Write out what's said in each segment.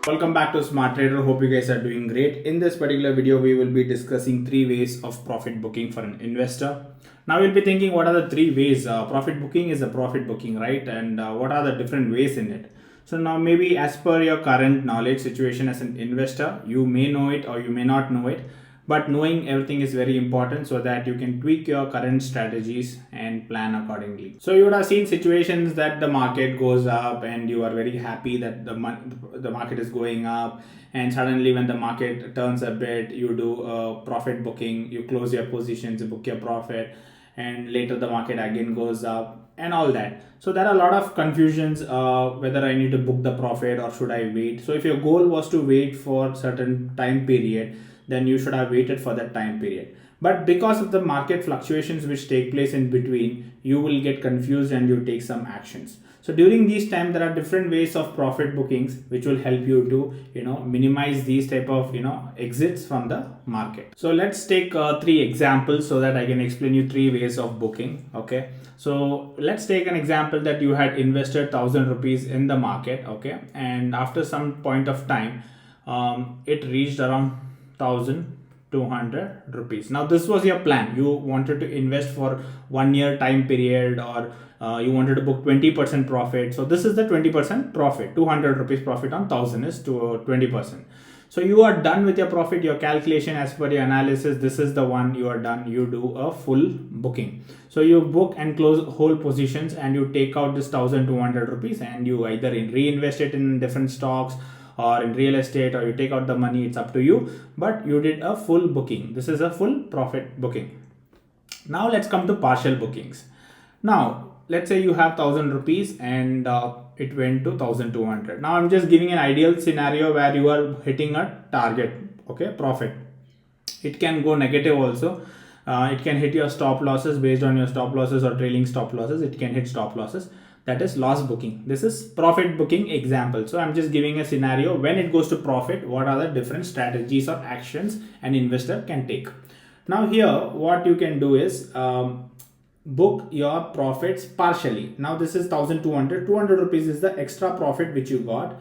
Welcome back to Smart Trader. Hope you guys are doing great. In this particular video, we will be discussing three ways of profit booking for an investor. Now you'll be thinking, what are the three ways? Profit booking is a profit booking, right? And what are the different ways in it? So now maybe as per your current knowledge situation as an investor, you may know it or you may not know it. But knowing everything is very important so that you can tweak your current strategies and plan accordingly. So you would have seen situations that the market goes up and you are very happy that the market is going up, and suddenly when the market turns a bit, you do a profit booking, you close your positions, you book your profit, and later the market again goes up and all that. So there are a lot of confusions whether I need to book the profit or should I wait. So if your goal was to wait for certain time period, then you should have waited for that time period. But because of the market fluctuations which take place in between, you will get confused and you take some actions. So during these times, there are different ways of profit bookings which will help you to minimize these type of exits from the market. So let's take three examples so that I can explain you three ways of booking. Okay, so let's take an example that you had invested 1,000 rupees in the market. Okay, and after some point of time, it reached around 1,200 rupees. Now this was your plan. You wanted to invest for 1 year time period, or you wanted to book 20% profit. So this is the 20% profit. 200 rupees profit on 1,000 is to 20%. So you are done with your profit, your calculation as per your analysis. This is the one you are done. You do a full booking. So you book and close whole positions and you take out this 1,200 rupees and you either reinvest it in different stocks or in real estate, or you take out the money. It's up to you, but you did a full booking. This is a full profit booking. Now let's come to partial bookings. Now let's say you have 1,000 rupees and it went to 1,200. Now I'm just giving an ideal scenario where you are hitting a target, okay, profit. It can go negative also. It can hit your stop losses based on your stop losses or trailing stop losses. It can hit stop losses. That is loss booking. This is profit booking example. So I'm just giving a scenario when it goes to profit, what are the different strategies or actions an investor can take. Now here, what you can do is book your profits partially. Now this is 1,200. 200 rupees is the extra profit which you got.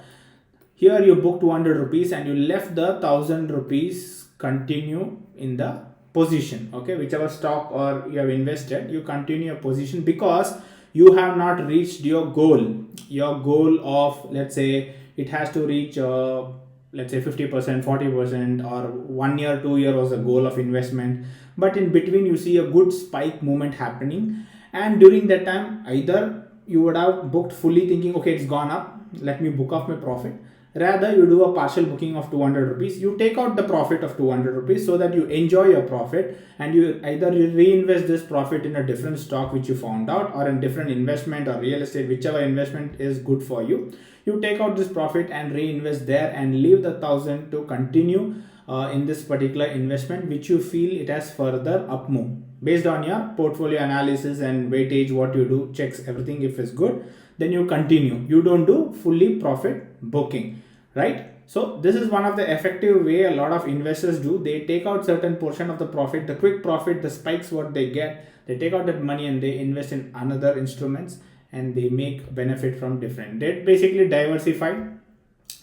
Here you book 200 rupees and you left the 1,000 rupees continue in the position. Okay, whichever stock or you have invested, you continue your position because you have not reached your goal of, let's say it has to reach let's say 50%, 40%, or 1 year, 2 year was the goal of investment. But in between you see a good spike movement happening, and during that time either you would have booked fully thinking, okay, it's gone up, let me book off my profit. Rather, you do a partial booking of 200 rupees. You take out the profit of 200 rupees so that you enjoy your profit, and you either reinvest this profit in a different stock which you found out, or in different investment or real estate, whichever investment is good for you. You take out this profit and reinvest there and leave the 1,000 to continue in this particular investment which you feel it has further up move. Based on your portfolio analysis and weightage, what you do, checks everything. If it's good, then you continue. You don't do fully profit booking, right? So this is one of the effective way a lot of investors do. They take out certain portion of the profit, the quick profit, the spikes what they get, they take out that money and they invest in another instruments, and they make benefit from different. They basically diversify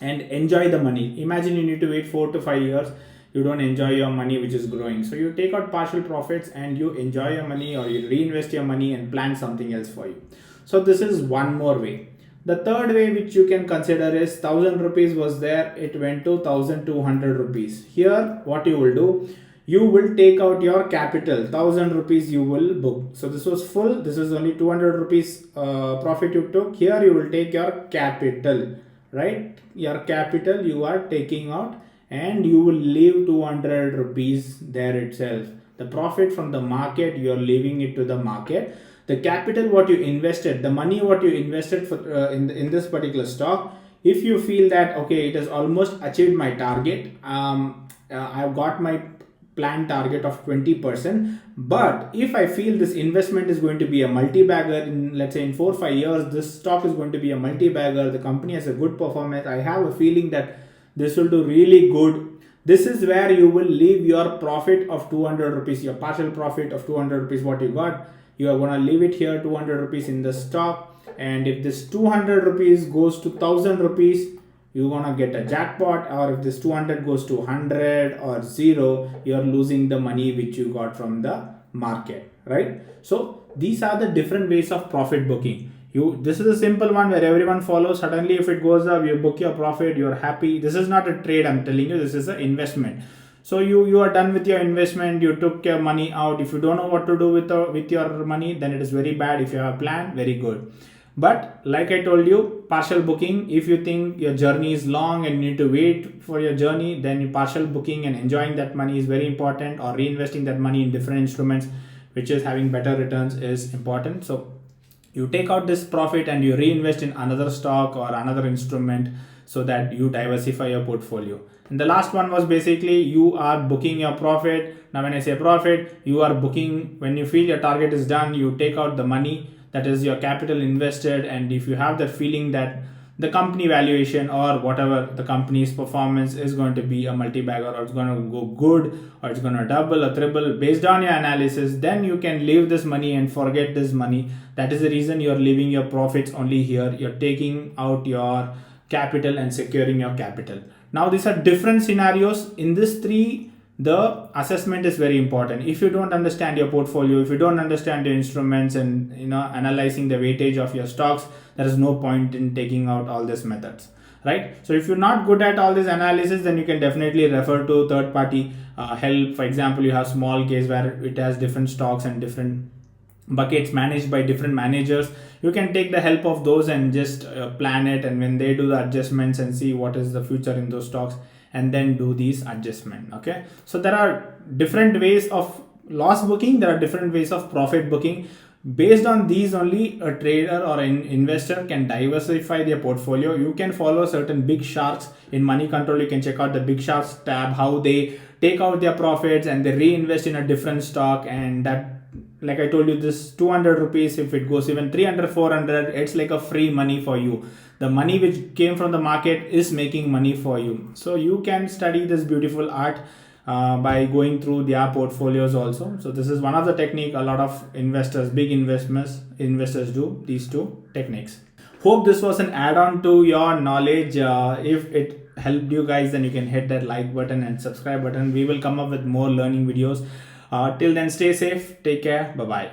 and enjoy the money. Imagine you need to wait 4 to 5 years, you don't enjoy your money which is growing. So you take out partial profits and you enjoy your money, or you reinvest your money and plan something else for you. So this is one more way. The third way which you can consider is 1,000 rupees was there, it went to 1,200 rupees. Here what you will do, you will take out your capital. 1,000 rupees you will book. So this was full, this is only 200 rupees profit you took. Here you will take your capital, right? Your capital you are taking out, and you will leave 200 rupees there itself. The profit from the market, you are leaving it to the market. The capital what you invested, the money what you invested for in this particular stock, if you feel that okay, it has almost achieved my target, I've got my planned target of 20%, but if I feel this investment is going to be a multi-bagger in, let's say in 4 or 5 years, this stock is going to be a multi-bagger, the company has a good performance, I have a feeling that this will do really good, this is where you will leave your profit of 200 rupees, your partial profit of 200 rupees what you got. You are going to leave it here 200 rupees in the stock, and if this 200 rupees goes to 1,000 rupees, you're gonna get a jackpot, or if this 200 goes to 100 or 0, you're losing the money which you got from the market, right? So these are the different ways of profit booking. This is a simple one where everyone follows. Suddenly if it goes up, you book your profit, you're happy. This is not a trade, I'm telling you, this is an investment. So you are done with your investment, you took your money out. If you don't know what to do with your money, then it is very bad. If you have a plan, very good. But like I told you, partial booking, if you think your journey is long and you need to wait for your journey, then partial booking and enjoying that money is very important, or reinvesting that money in different instruments which is having better returns is important. So you take out this profit and you reinvest in another stock or another instrument, so that you diversify your portfolio. And the last one was basically you are booking your profit. Now when I say profit, you are booking when you feel your target is done, you take out the money, that is your capital invested. And if you have that feeling that the company valuation or whatever the company's performance is going to be a multi-bagger, or it's going to go good, or it's going to double or triple based on your analysis, then you can leave this money and forget this money. That is the reason you're leaving your profits only here. You're taking out your capital and securing your capital. Now these are different scenarios. In this three, the assessment is very important. If you don't understand your portfolio, if you don't understand your instruments and analyzing the weightage of your stocks, there is no point in taking out all these methods, right? So if you're not good at all this analysis, then you can definitely refer to third party help. For example, you have small case where it has different stocks and different buckets managed by different managers. You can take the help of those and just plan it, and when they do the adjustments and see what is the future in those stocks, and then do these adjustment. Okay, so there are different ways of loss booking, there are different ways of profit booking. Based on these only, a trader or an investor can diversify their portfolio. You can follow certain big sharks in money control. You can check out the big sharks tab, how they take out their profits and they reinvest in a different stock. And that, like I told you, this 200 rupees, if it goes even 300, 400, it's like a free money for you. The money which came from the market is making money for you. So you can study this beautiful art by going through their portfolios also. So this is one of the technique a lot of investors, big investors do, these two techniques. Hope this was an add-on to your knowledge. If it helped you guys, then you can hit that like button and subscribe button. We will come up with more learning videos. Till then, stay safe, take care, bye bye.